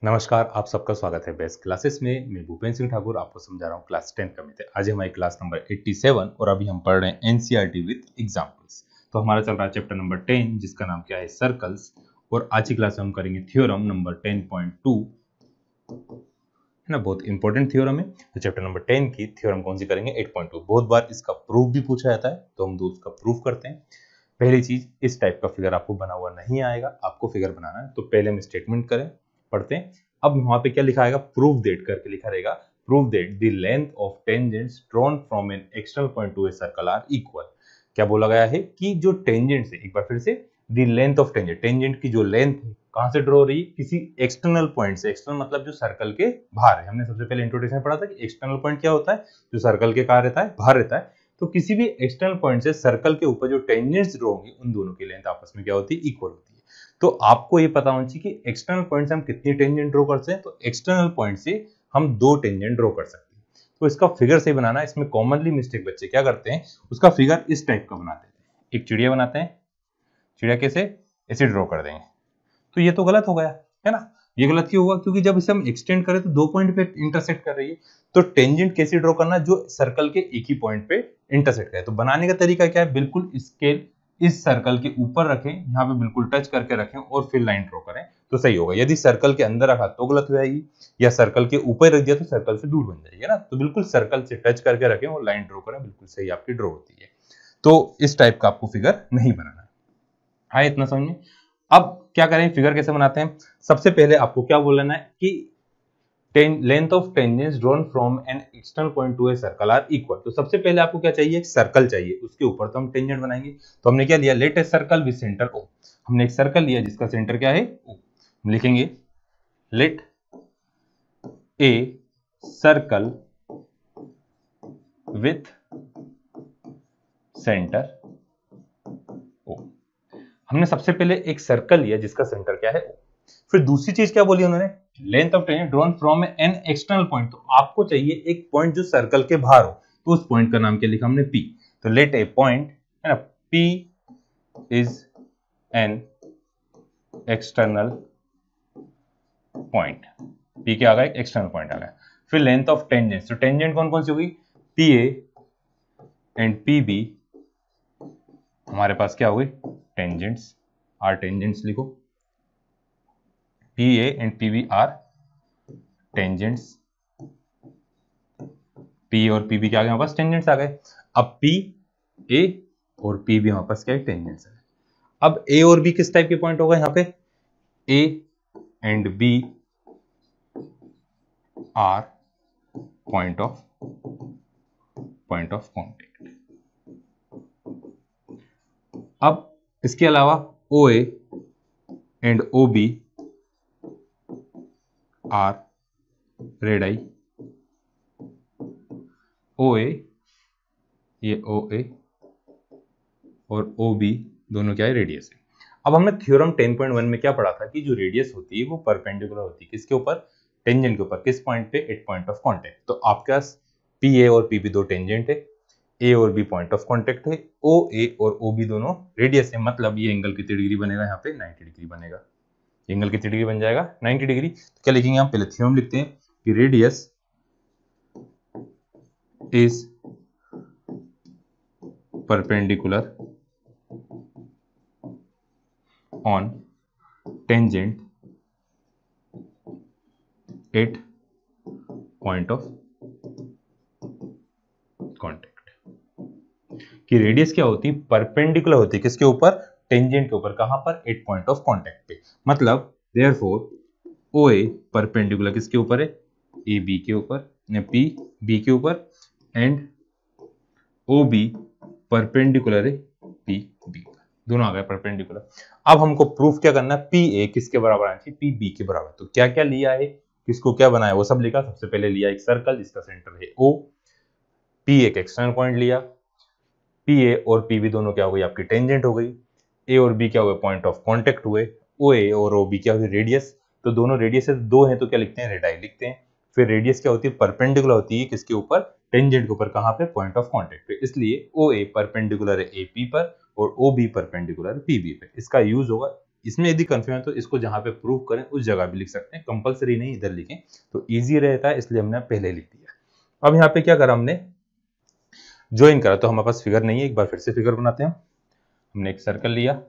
नमस्कार, आप सबका स्वागत है बेस्ट क्लासेस में। मैं भूपेंद्र सिंह ठाकुर आपको समझा रहा हूँ क्लास 10 का मैथ। आज हमारी क्लास नंबर 87 और अभी हम पढ़ रहे हैं एनसीईआरटी विद एग्जांपल्स। तो हमारा चल रहा है चैप्टर नंबर 10 जिसका नाम क्या है सर्कल्स। और आज की क्लास में हम करेंगे थ्योरम नंबर 10.2, है ना, बहुत इंपॉर्टेंट थ्योरम है। तो चैप्टर नंबर 10 की थ्योरम कौन सी करेंगे 8.2। बहुत बार इसका प्रूफ भी पूछा जाता है तो हम दो उसका प्रूफ करते हैं। पहली चीज, इस टाइप का फिगर आपको बना हुआ नहीं आएगा, आपको फिगर बनाना है तो पहले हम स्टेटमेंट करें पढ़ते हैं। अब वहां पे क्या लिखा आएगा, प्रूफ दैट करके लिखा रहेगा। Proof that the length of tangents drawn from an external point to a circle are equal. क्या बोला गया है कि जो टेंजेंट्स है, एक बार फिर से, the length of tangent, tangent की जो लेंथ है कहां से ड्रॉ हो रही है, किसी एक्सटर्नल पॉइंट से। एक्सटर्नल मतलब जो सर्कल के बाहर है। हमने सबसे पहले इंट्रोडक्शन में पढ़ा था कि एक्सटर्नल पॉइंट क्या होता है, जो सर्कल के कहां रहता है, बाहर रहता है। तो किसी भी एक्सटर्नल पॉइंट से सर्कल के ऊपर जो टेंजेंट्स ड्रॉ होंगी उन दोनों की लेंथ आपस में क्या होती है, इक्वल होती है। तो आपको ये पता होना चाहिए कि एक्सटर्नल पॉइंट से हम कितनी टेंजेंट ड्रॉ करते हैं। तो एक्सटर्नल पॉइंट से हम 2 टेंजेंट ड्रॉ कर सकते हैं। तो इसका फिगर से बनाना, इसमें कॉमनली मिस्टेक बच्चे क्या करते हैं, उसका फिगर इस टाइप का बनाते हैं। एक चिड़िया बनाते हैं, चिड़िया कैसे, ऐसे ड्रॉ कर देंगे। तो ये तो गलत हो गया, है ना। ये गलत क्यों होगा, क्योंकि जब इसे हम एक्सटेंड करें तो 2 पॉइंट पे इंटरसेक्ट कर रही है। तो टेंजेंट कैसे ड्रॉ करना, जो सर्कल के एक ही पॉइंट पे इंटरसेक्ट करे। तो बनाने का तरीका क्या है, बिल्कुल स्केल इस सर्कल के ऊपर रखें, यहाँ पे बिल्कुल टच करके रखें और फिर लाइन ड्रॉ करें तो सही होगा। यदि सर्कल के अंदर रखा तो गलत हो जाएगी, या सर्कल के ऊपर रख दिया तो सर्कल से दूर बन जाएगी, है ना। तो बिल्कुल सर्कल से टच करके रखें और लाइन ड्रॉ करें, बिल्कुल सही आपकी ड्रॉ होती है। तो इस टाइप का आपको फिगर नहीं बनाना है। हाँ, इतना समझ में। अब क्या करें, फिगर कैसे बनाते हैं। सबसे पहले आपको क्या बोलना है कि length of tangents drawn from an external point to a circle are equal. तो सबसे पहले आपको क्या चाहिए, एक सर्कल चाहिए, उसके ऊपर तो हम टेंजेंट बनाएंगे। तो हमने क्या लिया, let a circle with centre O. हमने एक सर्कल लिया जिसका सेंटर क्या है, ओ। हम लिखेंगे let a circle with centre O. हमने सबसे पहले एक सर्कल लिया जिसका सेंटर क्या है ओ। फिर दूसरी चीज क्या बोली उन्होंने, length of tangent drawn from an external point. तो आपको चाहिए एक पॉइंट जो सर्कल के बाहर हो, तो उस पॉइंट का नाम क्या लिखा हमने, पी। तो लेट ए पॉइंट, है ना, P is an external point. P क्या आ गया, एक्सटर्नल पॉइंट आ गया। फिर लेंथ ऑफ टेंजेंट, तो टेंजेंट कौन कौन सी होगी, P A and P B. हमारे पास क्या होगी, टेंजेंट्स, आर टेंजेंट्स लिखो। P A and P B are tangents. P और पी बी क्या आ गए हमारे पास, टेंजेंट्स आ गए। अब पी ए और पी बी हमारे पास क्या है, टेंजेंट्स है। अब ए और बी किस टाइप के पॉइंट होगा, यहाँ पे A and B are point of contact. अब इसके अलावा O A and O B are radii. O A, ये ओ ए और ओ बी दोनों क्या है, रेडियस है। अब हमने थ्योरम 10.1 में क्या पढ़ा था कि जो रेडियस होती है वो परपेंडिकुलर होती है किसके ऊपर, टेंजेंट के ऊपर। किस पॉइंट पे, एट पॉइंट ऑफ कांटेक्ट। तो आपके पास पी ए और पी बी दो टेंजेंट है, ए और बी पॉइंट ऑफ कांटेक्ट है, ओ ए और ओ बी दोनों रेडियस है। मतलब ये एंगल कितनी डिग्री बनेगा, यहाँ पे 90 डिग्री बनेगा। एंगल कितनी डिग्री बन जाएगा, 90 डिग्री। तो क्या लिखेंगे हम, पहले थ्योरम लिखते हैं कि radius is perpendicular on tangent at point of contact। कि रेडियस क्या होती है, परपेंडिकुलर होती है किसके ऊपर, टेंजेंट के ऊपर। कहां पर, एट पॉइंट ऑफ कांटेक्ट पे। मतलब देयरफॉर ओ ए परपेंडिकुलर किसके ऊपर है, ए बी के ऊपर, पी बी के ऊपर, एंड ओ बी परपेंडिकुलर है पी बी। दोनों आ गए परपेंडिकुलर। अब हमको प्रूफ क्या करना है, पी ए किसके बराबर आना चाहिए, पी बी के बराबर। तो क्या क्या लिया है, किसको क्या बनाया, वो सब लिखा। सबसे पहले लिया एक सर्कल जिसका सेंटर है ओ, पी एक एक्सटर्नल पॉइंट लिया, पी ए और पी बी दोनों क्या हो गई, आपकी टेंजेंट हो गई। ए और बी क्या हुए, पॉइंट ऑफ कॉन्टेक्ट हुए। ओ ए और ओ बी क्या हुई, रेडियस। तो दोनों रेडियस दो हैं तो क्या लिखते हैं, रेडाई लिखते हैं। फिर रेडियस क्या होती है, परपेंडिकुलर होती है किसके ऊपर, टेंजेंट के ऊपर। कहां पे, पॉइंट ऑफ कांटेक्ट पे। इसलिए ओ ए परपेंडिकुलर है ए पी पर और O B perpendicular P B पे। इसका यूज होगा इसमें यदि कंफ्यूजन है तो इसको जहां पे प्रूव करें उस जगह भी लिख सकते हैं, कंपलसरी नहीं इधर लिखें तो इजी रहता है, इसलिए हमने पहले लिख दिया। अब यहाँ पे क्या करा हमने, ज्वाइन करा, तो हमारे पास फिगर नहीं है, एक बार फिर से फिगर बनाते हैं। हमने एक सर्कल लिया,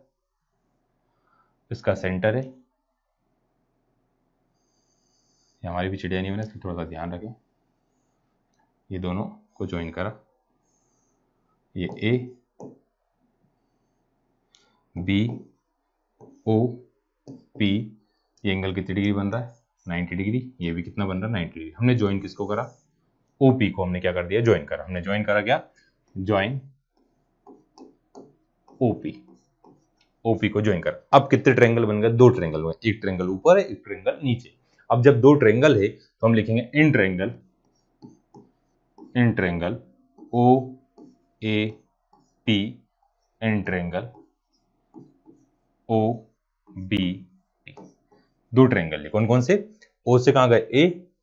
इसका सेंटर है, हमारी भी चिड़िया नहीं बने, इसमें थोड़ा सा ध्यान रखें, ये दोनों को ज्वाइन करा, ये ए बी ओ पी, ये एंगल कितनी डिग्री बन रहा है 90 डिग्री, ये भी कितना बन रहा है 90 डिग्री। हमने ज्वाइन किसको करा, ओपी को हमने क्या कर दिया, ज्वाइन करा। हमने ज्वाइन करा क्या, ज्वाइन ओपी, ओपी को ज्वाइन करा। अब कितने ट्रायंगल बन गए, दो ट्रायंगल हुए, एक ट्रायंगल ऊपर है एक ट्रायंगल नीचे। अब जब दो ट्रायंगल है तो हम लिखेंगे in triangle O A P, in triangle O B P. दो ट्रायंगल है, कौन कौन से, ओ से कहां गए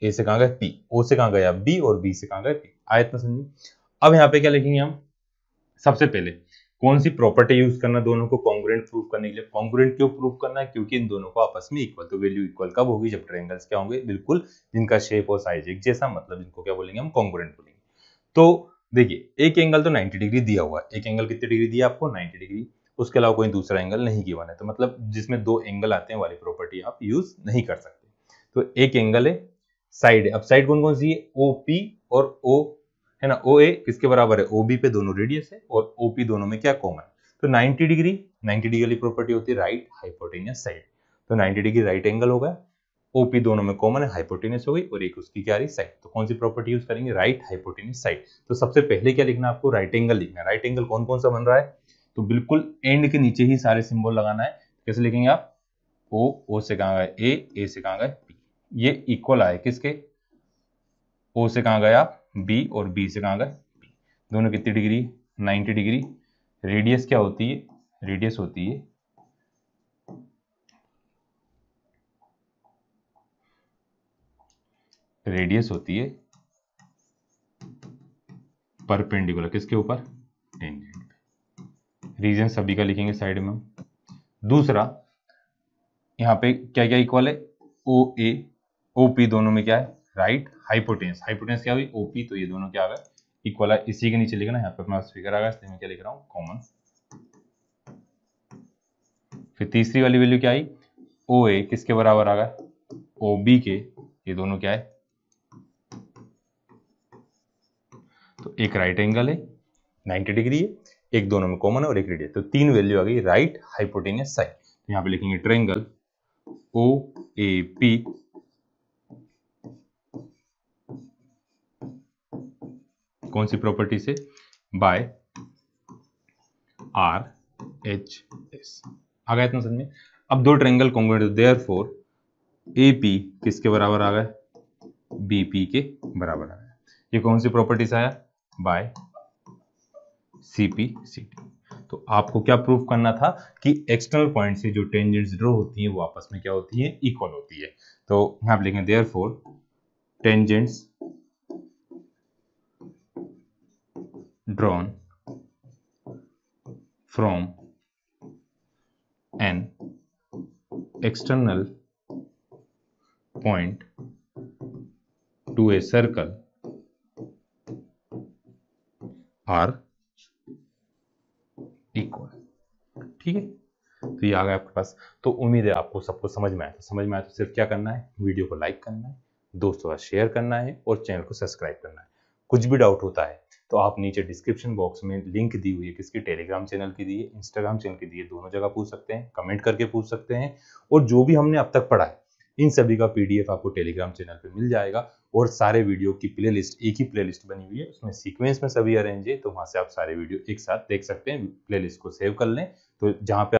ए से कहां गए पी, ओ से कहां गया बी और बी से कहां गए पी। आयत में समझिए। अब यहाँ पे क्या लिखेंगे हम, सबसे पहले कौन सी प्रॉपर्टी यूज करना दोनों को कॉन्ग्रुएंट प्रूव करने के लिए। कॉन्ग्रुएंट क्यों प्रूव करना है, क्योंकि इन दोनों को आपस में इक्वल, तो वैल्यू इक्वल कब होगी, जब ट्रायंगल्स क्या होंगे, बिल्कुल जिनका शेप और साइज एक जैसा, मतलब इनको क्या बोलेंगे हम, कॉन्ग्रुएंट बोलेंगे। तो देखिए एक एंगल तो 90 डिग्री दिया हुआ है, एक एंगल कितनी डिग्री दिया आपको 90 डिग्री, उसके अलावा कोई दूसरा एंगल नहीं गिवन है, तो मतलब जिसमें दो एंगल आते हैं वाली प्रॉपर्टी आप यूज नहीं कर सकते। तो एक एंगल है, साइड है, अब साइड कौन कौन सी है, ओ पी और ओ है ना, ओ ए किसके बराबर है, ओ बी पे दोनों रेडियस है, और ओ पी दोनों में क्या कॉमन है, तो 90 डिग्री, 90 डिग्री प्रॉपर्टी होती है राइट हाइपोटेनियस साइड, तो 90 डिग्री राइट एंगल होगा, ओपी दोनों में कॉमन है, हाइपोटेनियस हो गई, और एक उसकी क्या रही साइड, तो कौन सी प्रॉपर्टी यूज करेंगे, राइट हाइपोटेनियस साइड। तो सबसे पहले क्या लिखना है आपको, राइट एंगल लिखना है। राइट एंगल कौन कौन सा बन रहा है, तो बिल्कुल एंड के नीचे ही सारे सिंबल लगाना है। कैसे लिखेंगे आप, ओ से कहां गए ए से कहां गए पी, ये इक्वल आए किसके, ओ से कहां गया बी और बी से कहां गए पी, दोनों कितनी डिग्री 90 डिग्री। रेडियस क्या होती है, रेडियस होती है परपेंडिकुलर किसके ऊपर, टेंजेंट पे। रीजन सभी का लिखेंगे साइड में। दूसरा यहाँ पे क्या क्या इक्वल है, ओ ए ओ पी दोनों में क्या है, राइट हाइपोटेन्स, हाइपोटेन्स क्या हुई ओपी, तो ये दोनों क्या आ गए इक्वल है। इसी के नीचे लिखना, यहाँ पे अपना फिगर आ गया, इसलिए मैं क्या लिख रहा हूँ कॉमन। फिर तीसरी वाली वैल्यू क्या आई, ओ ए किसके बराबर आ गया, ओ बी के, ये दोनों क्या है, तो एक राइट एंगल है 90 डिग्री है, एक दोनों में कॉमन है और एक रेडियस, तो तीन वैल्यू आ गई राइट हाइपोटेनियस साइड। तो यहाँ पे लिखेंगे ट्रायंगल ओ ए पी कौन सी प्रॉपर्टी से, बाय आर एच एस। आ गया इतना समझ में। अब दो triangle congruent, therefore A P किसके बराबर आ गए, बी पी के बराबर आ गया। ये कौन सी प्रॉपर्टी से आया, by C P C T. तो आपको क्या प्रूफ करना था कि एक्सटर्नल पॉइंट से जो टेंजेंट्स ड्रॉ होती हैं वो आपस में क्या होती है, इक्वल होती है। तो यहां पे लिखेंगे therefore tangents drawn from an external point to a circle are equal। ठीक है, तो ये आ गया आपके पास। तो उम्मीद है आपको सबको समझ में आया। तो समझ में आया तो सिर्फ क्या करना है, वीडियो को लाइक करना है, दोस्तों का शेयर करना है और चैनल को सब्सक्राइब करना है। कुछ भी डाउट होता है तो आप नीचे डिस्क्रिप्शन बॉक्स में लिंक दी हुई है, किसकी, टेलीग्राम चैनल की दी है, इंस्टाग्राम चैनल की दी है, दोनों जगह पूछ सकते हैं, कमेंट करके पूछ सकते हैं। और जो भी हमने अब तक पढ़ा है इन सभी का पीडीएफ आपको टेलीग्राम चैनल पे मिल जाएगा, और सारे वीडियो की प्लेलिस्ट, एक ही प्लेलिस्ट बनी हुई है, उसमें सीक्वेंस में सभी अरेंज है, तो वहां से आप सारे वीडियो एक साथ देख सकते हैं। प्लेलिस्ट को सेव कर लें, तो जहां पे